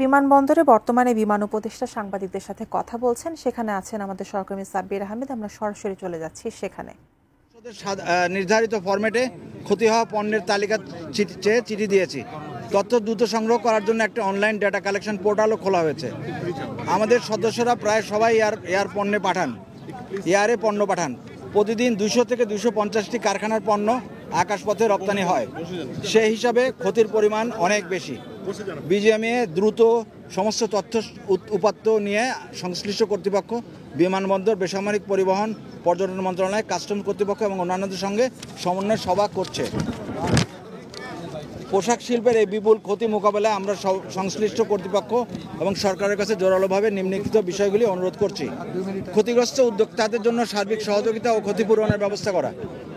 বিমানবন্দরে বর্তমানে বিমান উপদেষ্টা সাংবাদিকদের সাথে কথা বলছেন। সেখানে আছেন আমাদের সহকর্মী সাব্বির আহমেদ। আমরা সরাসরি চলে যাচ্ছি সেখানে। নির্ধারিত ফরম্যাটে ক্ষতি হওয়া পণ্যের তালিকা চেয়ে চিঠি দিয়েছি। তথ্য দ্রুত সংগ্রহ করার জন্য একটা অনলাইন ডাটা কালেকশন পোর্টালও খোলা হয়েছে। আমাদের সদস্যরা প্রায় সবাই এয়ারে পণ্য পাঠান। প্রতিদিন 200 থেকে 250টি কারখানার পণ্য আকাশপথে রপ্তানি হয়। সেই হিসাবে ক্ষতির পরিমাণ অনেক বেশি। বিজিএমইএ দ্রুত সমস্ত তথ্য উপাত্ত নিয়ে সংশ্লিষ্ট কর্তৃপক্ষ, বিমানবন্দর, বেসামরিক পরিবহন, পর্যটন মন্ত্রণালয়, কাস্টমস কর্তৃপক্ষ এবং অন্যান্যদের সঙ্গে সমন্বয় সভা করছে। পোশাক শিল্পের এই বিপুল ক্ষতি মোকাবেলায় আমরা সংশ্লিষ্ট কর্তৃপক্ষ এবং সরকারের কাছে জোরালোভাবে নিম্নলিখিত বিষয়গুলি অনুরোধ করছি। ক্ষতিগ্রস্ত উদ্যোক্তাদের জন্য সার্বিক সহযোগিতা ও ক্ষতিপূরণের ব্যবস্থা করা।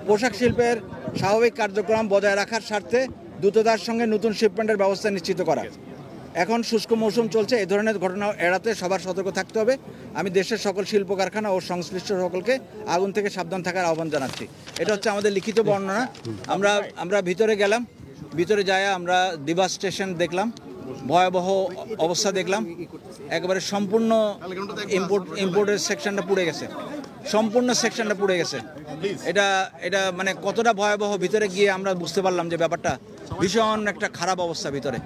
পোশাক শিল্পের স্বাভাবিক কার্যক্রম বজায় রাখার স্বার্থে দ্রুততার সঙ্গে নতুন শিপমেন্টের ব্যবস্থা নিশ্চিত করা। এখন শুষ্ক মৌসুম চলছে, এই ধরনের ঘটনা এড়াতে সবার সতর্ক থাকতে হবে। আমি দেশের সকল শিল্প কারখানা ও সংশ্লিষ্ট সকলকে আগুন থেকে সাবধান থাকার আহ্বান জানাচ্ছি। এটা হচ্ছে আমাদের লিখিত বর্ণনা। আমরা ভিতরে গেলাম, ভিতরে যায় আমরা দিবা স্টেশন দেখলাম, ভয়াবহ অবস্থা দেখলাম। একেবারে সম্পূর্ণ ইম্পোর্টের সেকশনটা পুড়ে গেছে, সম্পূর্ণ সেকশনটা পুড়ে গেছে। এটা মানে কতটা ভয়াবহ ভিতরে গিয়ে আমরা বুঝতে পারলাম যে ব্যাপারটা ভীষণ একটা খারাপ অবস্থা ভিতরে।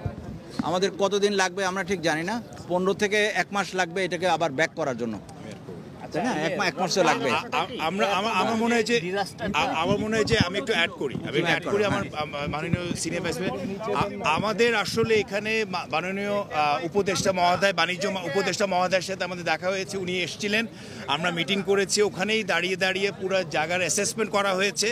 আমাদের কতদিন লাগবে আমরা ঠিক জানি না, 15 থেকে 1 মাস লাগবে এটাকে আবার ব্যাক করার জন্য। এক মাসও লাগবে। আমার মনে হয় যে আমি একটু অ্যাড করি আমার মাননীয় সিনিয়র ভাইস প্রেসিডেন্ট। আমাদের আসলে এখানে মাননীয় উপদেষ্টা মহোদয়, বাণিজ্য উপদেষ্টা মহোদয়ের সাথে আমাদের দেখা হয়েছে। উনি এসেছিলেন, আমরা মিটিং করেছি, ওখানেই দাঁড়িয়ে পুরো জায়গার অ্যাসেসমেন্ট করা হয়েছে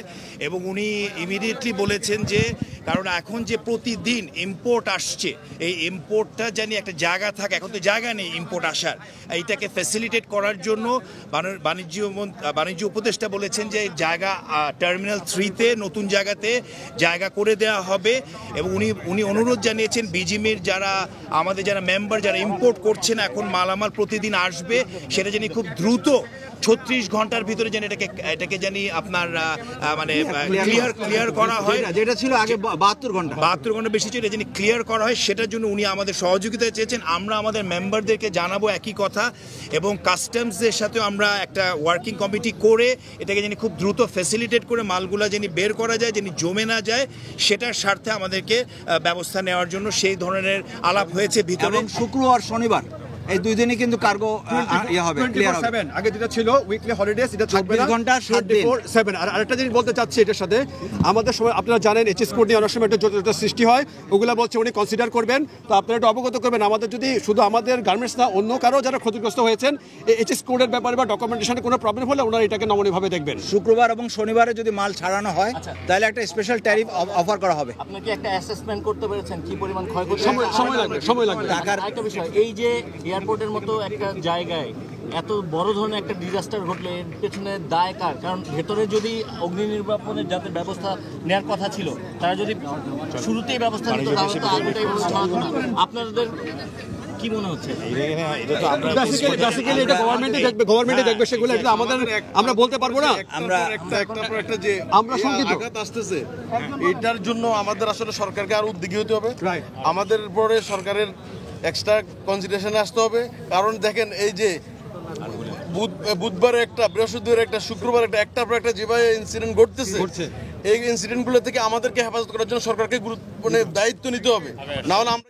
এবং উনি ইমিডিয়েটলি বলেছেন যে কারণ এখন যে প্রতিদিন ইম্পোর্ট আসছে, এই ইম্পোর্টটা জানি একটা জায়গা থাকে, এখন তো জায়গা নেই ইম্পোর্ট আসার, এইটাকে ফ্যাসিলিটেট করার জন্য বাণিজ্য উপদেষ্টা বলেছেন যে জায়গা টার্মিনাল 3-তে নতুন জায়গাতে জায়গা করে দেওয়া হবে। এবং উনি অনুরোধ জানিয়েছেন বিজিএমইএর যারা মেম্বার যারা ইম্পোর্ট করছেন এখন মালামাল প্রতিদিন আসবে, সেটা জানি খুব দ্রুত 36 ঘন্টার ভিতরে যেন এটাকে জানি আপনার মানে ক্লিয়ার করা হয়। যেটা ছিল আগে 72 ঘন্টা বেশি ছিল, যেন ক্লিয়ার করা হয়, সেটার জন্য উনি আমাদের সহযোগিতা চেয়েছেন। আমরা আমাদের মেম্বারদেরকে জানাবো একই কথা এবং কাস্টমসদের সাথেও আমরা একটা ওয়ার্কিং কমিটি করে এটাকে যেন খুব দ্রুত ফ্যাসিলিটেট করে মালগুলা যেন বের করা যায়, যেন জমে না যায়, সেটার স্বার্থে আমাদেরকে ব্যবস্থা নেওয়ার জন্য সেই ধরনের আলাপ হয়েছে ভিতরে। শুক্রবার শনিবার এই 2 দিনই কিন্তু কার্গো হবে, ক্লিয়ার হবে। আগে যেটা ছিল উইকলি হলিডেজ, এটা চলবে না, 24 ঘন্টা 7 দিন 7। আর আরেকটা জিনিস বলতে চাচ্ছি এটার সাথে, আমাদের সময় আপনারা জানেন এইচএস কোড নিয়ে অনেক সময় একটা জটিলতা সৃষ্টি হয়, ওগুলা বলছে উনি কনসিডার করবেন। তো আপনারা একটু অবগত করবেন, আমাদের যদি শুধু আমাদের গার্মেন্টস না অন্য কারো যারা ক্ষতিগ্রস্ত হয়েছেন এই এইচএস কোডের ব্যাপারে বা ডকুমেন্টেশনে কোনো প্রবলেম হলে ওনারা এটাকে নমনীয়ভাবে দেখবেন। শুক্রবার এবং শনিবারে যদি মাল ছাড়ানো হয় তাহলে একটা স্পেশাল ট্যারিফ অফার করা হবে। আপনারা কি একটা অ্যাসেসমেন্ট করতে পেরেছেন কি পরিমাণ ক্ষয়ক্ষতি? সময় লাগবে। ঢাকার একটা বিষয়, এই যে এয়ারপোর্টের মতো একটা জায়গায় এত বড় ধরনের একটা ডিজাস্টার ঘটলে এর পেছনে দায় কার? কারণ ভেতরে যদি অগ্নি নির্বাপনের যাতে ব্যবস্থা নেওয়ার কথা ছিল, তারা যদি শুরুতেই ব্যবস্থা নিত তাহলে তো আগুনটাই ছড়াতো না। আপনাদের কি মনে হচ্ছে? বেসিক্যালি এটা গভর্নমেন্টই দেখবে সেগুলো, এটা আমাদের আমরা বলতে পারবো না। একটা যে আমরা সংকিত আঘাত আসতেছে, এটার জন্য আমাদের আসলে সরকারকে আরো উদ্যোগী হতে হবে। আমাদের পরে সরকারের এক্সট্রা কনসিডারেশনে আসতে হবে। কারণ দেখেন এই যে বুধবার একটা, বৃহস্পতিবার একটা, শুক্রবার একটার পর একটা যেভাবে ইনসিডেন্ট ঘটতেছে, এই ইনসিডেন্টগুলো থেকে আমাদেরকে হেফাজত করার জন্য সরকারকে দায়িত্ব নিতে হবে, না হলে আমরা